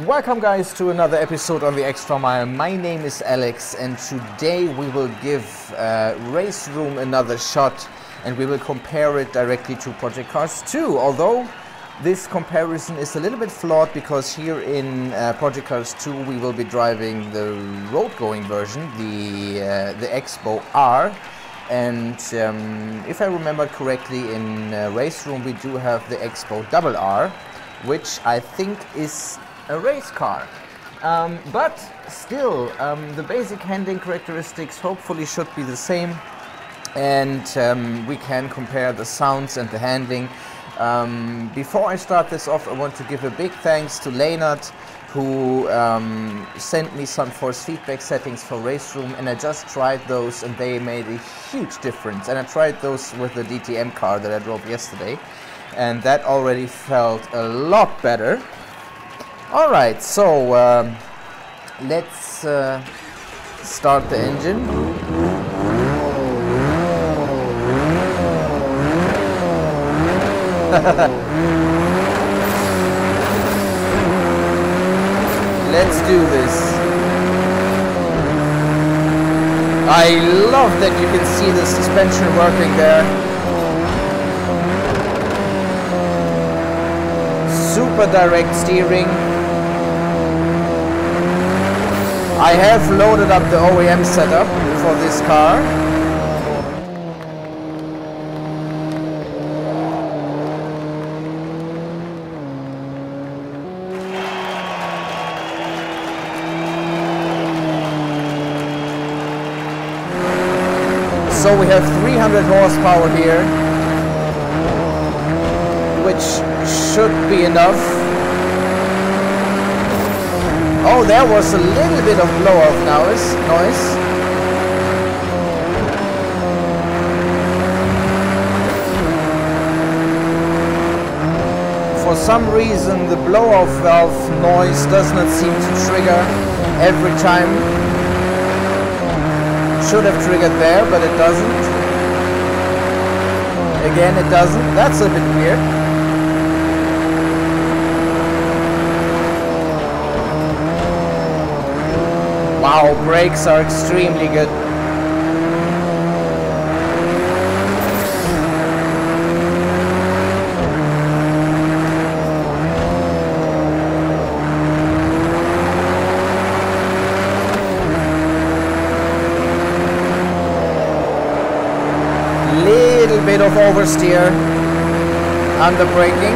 Welcome guys to another episode on the Extra Mile. My name is Alex and today we will give RaceRoom another shot and we will compare it directly to Project Cars 2. Although this comparison is a little bit flawed because here in Project Cars 2 we will be driving the road-going version, the Expo R. And if I remember correctly, in RaceRoom we do have the Expo Double R, which I think is a race car, but still the basic handling characteristics hopefully should be the same, and we can compare the sounds and the handling. Before I start this off, I want to give a big thanks to Leonard, who sent me some force feedback settings for RaceRoom, and I just tried those and they made a huge difference. And I tried those with the DTM car that I drove yesterday, and that already felt a lot better. Alright, so let's start the engine. Let's do this. I love that you can see the suspension working there. Super direct steering. I have loaded up the OEM setup for this car. So we have 300 horsepower here, which should be enough. Oh, there was a little bit of blow-off noise. For some reason, the blow-off valve noise does not seem to trigger every time. Should have triggered there, but it doesn't. Again, it doesn't. That's a bit weird. Wow, brakes are extremely good. Little bit of oversteer under braking.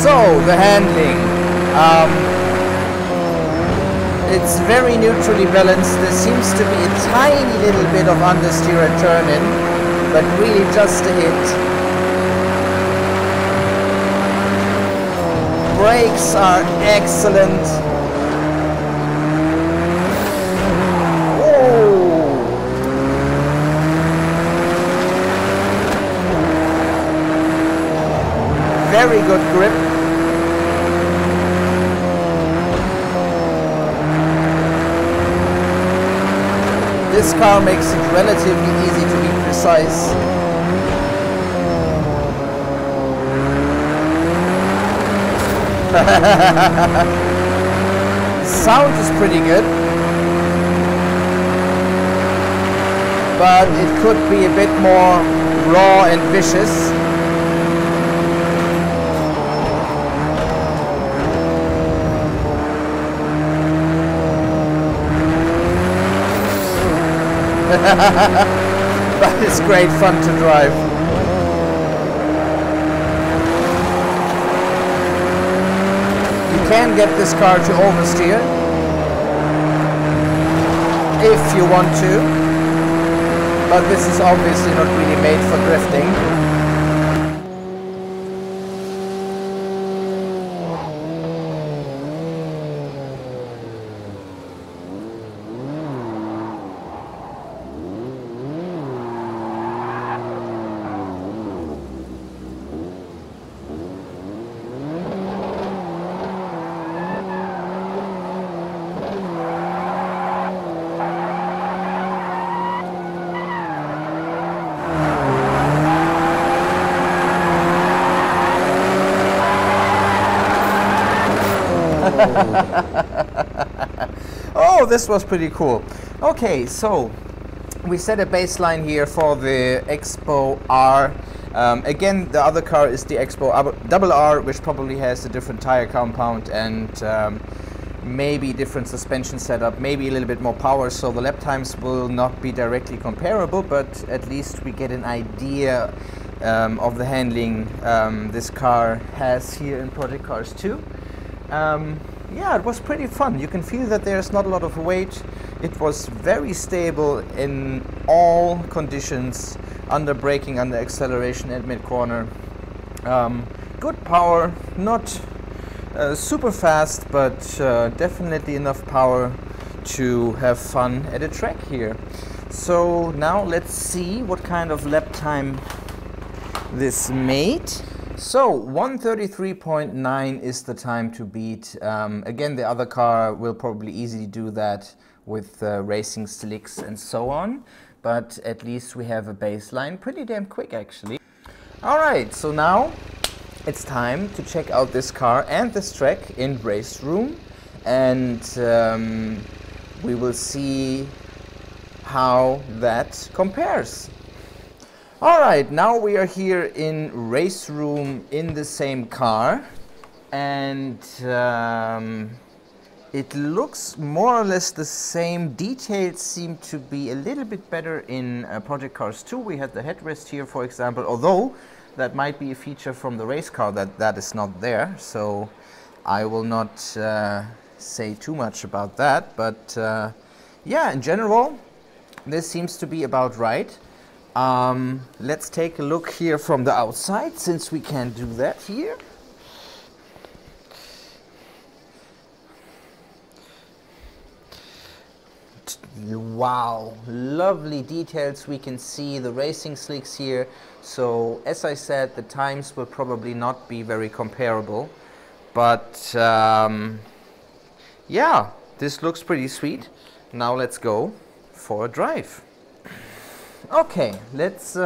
So, the handling. It's very neutrally balanced. There seems to be a tiny little bit of understeer at turn-in, but really just a hit. Brakes are excellent. Oh. Very good grip. This car makes it relatively easy to be precise. Sound is pretty good, but it could be a bit more raw and vicious. But it's great fun to drive. can get this car to oversteer if you want to, but this is obviously not really made for drifting. Oh, this was pretty cool. Okay, so we set a baseline here for the Expo R. Again, the other car is the Expo Double R, which probably has a different tire compound and maybe different suspension setup, maybe a little bit more power, so the lap times will not be directly comparable, but at least we get an idea of the handling this car has here in Project Cars 2. Yeah, it was pretty fun. You can feel that there's not a lot of weight. It was very stable in all conditions, under braking, under acceleration and mid-corner. Good power, not super fast, but definitely enough power to have fun at a track here. So now let's see what kind of lap time this made. So 1:33.9 is the time to beat. Again, the other car will probably easily do that with racing slicks and so on, but at least we have a baseline. Pretty damn quick, actually. Alright, so now it's time to check out this car and this track in RaceRoom, and we will see how that compares. Alright, now we are here in RaceRoom in the same car, and it looks more or less the same. Details seem to be a little bit better in Project Cars 2. We had the headrest here, for example, although that might be a feature from the race car that is not there, so I will not say too much about that, but yeah, in general this seems to be about right. Let's take a look here from the outside, since we can do that here. Wow, lovely details. We can see the racing slicks here. So as I said, the times will probably not be very comparable, but yeah, this looks pretty sweet. Now let's go for a drive. Okay, let's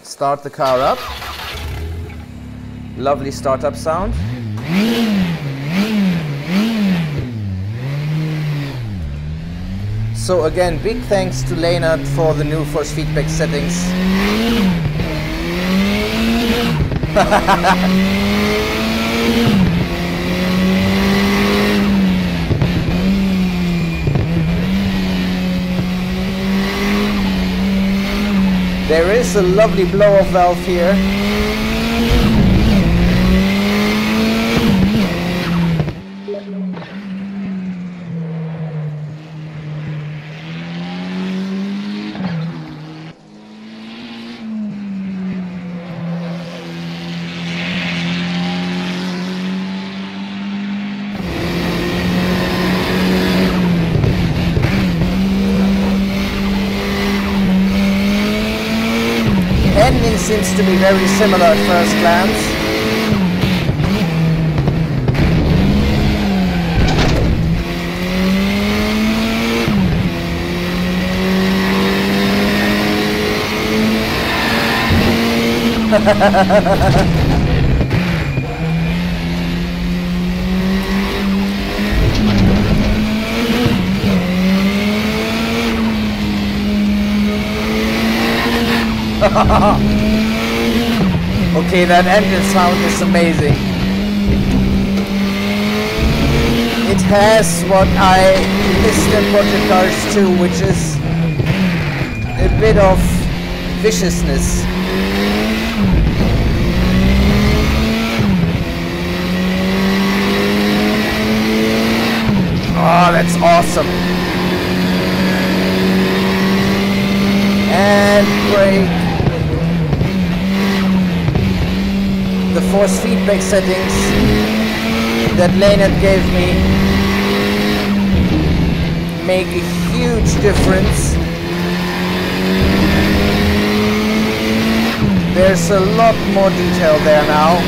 start the car up. Lovely startup sound. So again, big thanks to Leonard for the new force feedback settings. There is a lovely blow-off valve here. Handling seems to be very similar at first glance. Okay, that engine sound is amazing. It has what I missed in Project Cars 2, which is a bit of viciousness. force feedback settings that Leonard gave me make a huge difference. There's a lot more detail there now.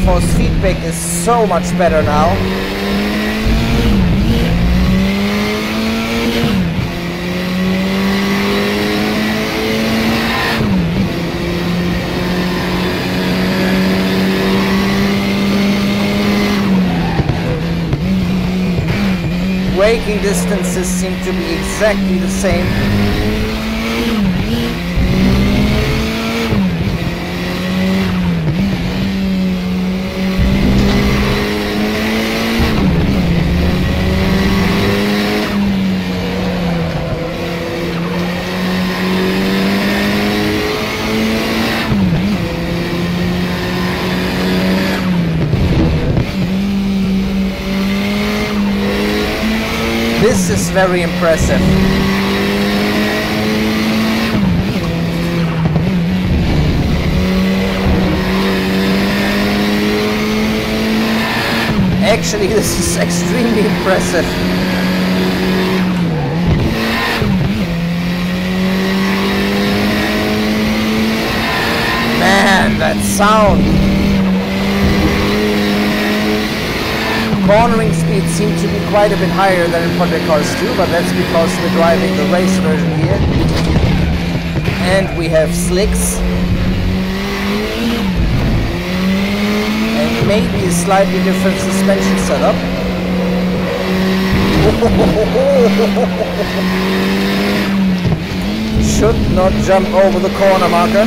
Force feedback is so much better now. Braking distances seem to be exactly the same. This is very impressive. Actually, this is extremely impressive. Man, that sound! Cornering speeds seem to be quite a bit higher than in Project Cars 2, but that's because we're driving the race version here. And we have slicks. And maybe a slightly different suspension setup. Should not jump over the corner marker.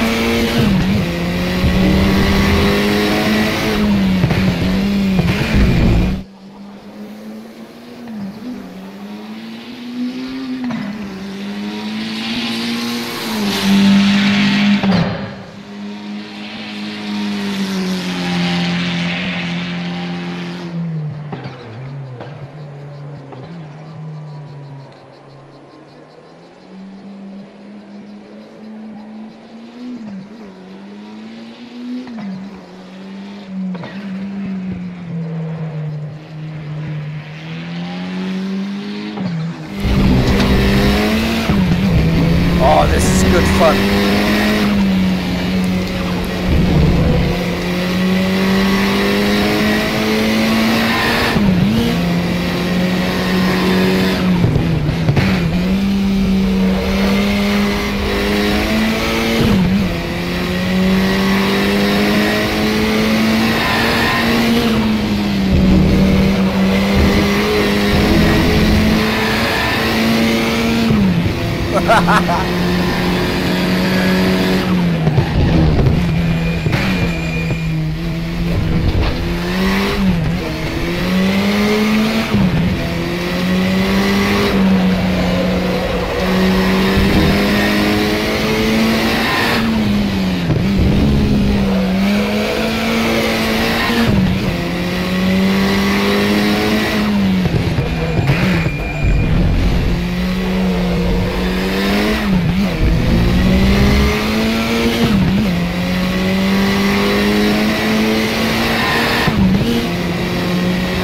Oh, this is good fun.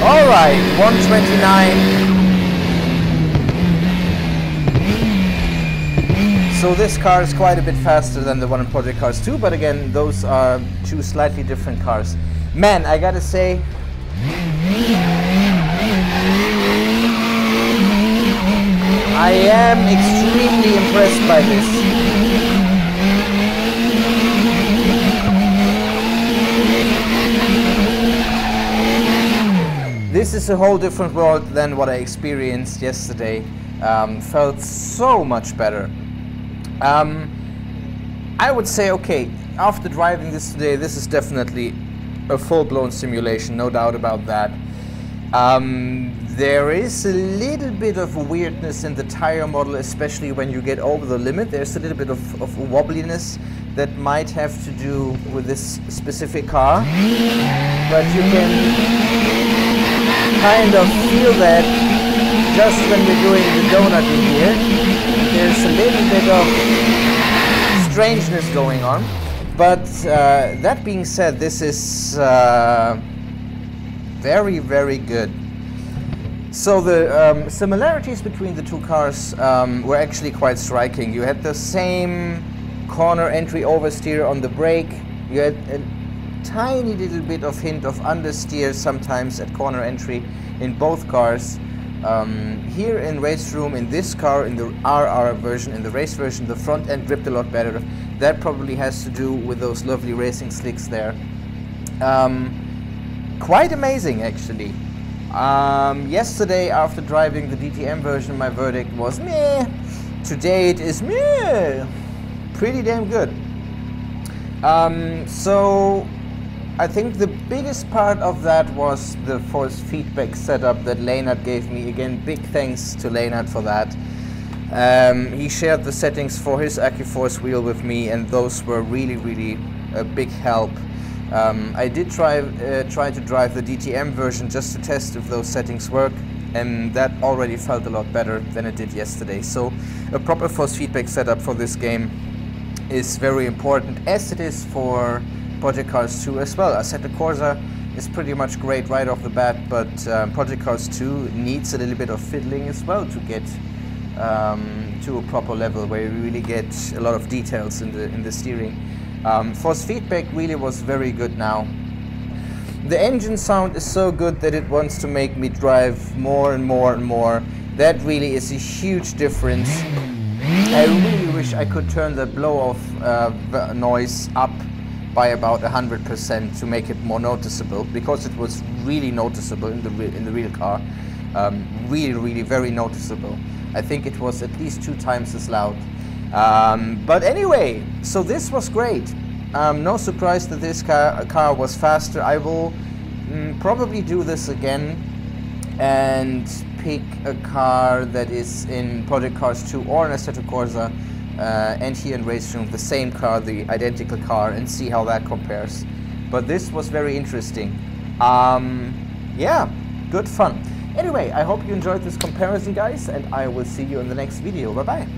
Alright, 129. So this car is quite a bit faster than the one in Project Cars 2, but again, those are two slightly different cars. Man, I gotta say, I am extremely impressed by this. This is a whole different world than what I experienced yesterday felt so much better. I would say, okay, after driving this today, this is definitely a full-blown simulation, no doubt about that. There is a little bit of weirdness in the tire model, especially when you get over the limit. There's a little bit of wobbliness that might have to do with this specific car, but you can kind of feel that just when we're doing the donut in here. There's a little bit of strangeness going on, but that being said, this is very, very good. So the similarities between the two cars were actually quite striking. You had the same corner entry oversteer on the brake. You had a tiny little bit of hint of understeer sometimes at corner entry in both cars. Here in RaceRoom, in this car, in the RR version, in the race version, the front end gripped a lot better. That probably has to do with those lovely racing slicks there. Quite amazing, actually. Yesterday, after driving the DTM version, my verdict was meh. Today it is meh. Pretty damn good. So I think the biggest part of that was the force feedback setup that Leonard gave me. Again, big thanks to Leonard for that. He shared the settings for his Accuforce wheel with me, and those were really, really a big help. I did try to drive the DTM version just to test if those settings work, and that already felt a lot better than it did yesterday. So a proper force feedback setup for this game is very important, as it is for Project Cars 2 as well. Assetto Corsa is pretty much great right off the bat, but Project Cars 2 needs a little bit of fiddling as well to get to a proper level where you really get a lot of details in the steering. Force feedback really was very good now. The engine sound is so good that it wants to make me drive more and more and more. That really is a huge difference. I really wish I could turn the blow-off noise up by about 100% to make it more noticeable, because it was really noticeable in the real car. Really very noticeable. I think it was at least 2 times as loud. But anyway, so this was great. No surprise that this car was faster. I will probably do this again and pick a car that is in Project Cars 2 or in Assetto Corsa, and here in RaceRoom, the same car, the identical car, and see how that compares. But this was very interesting. Yeah, good fun. Anyway, I hope you enjoyed this comparison, guys, and I will see you in the next video. Bye bye.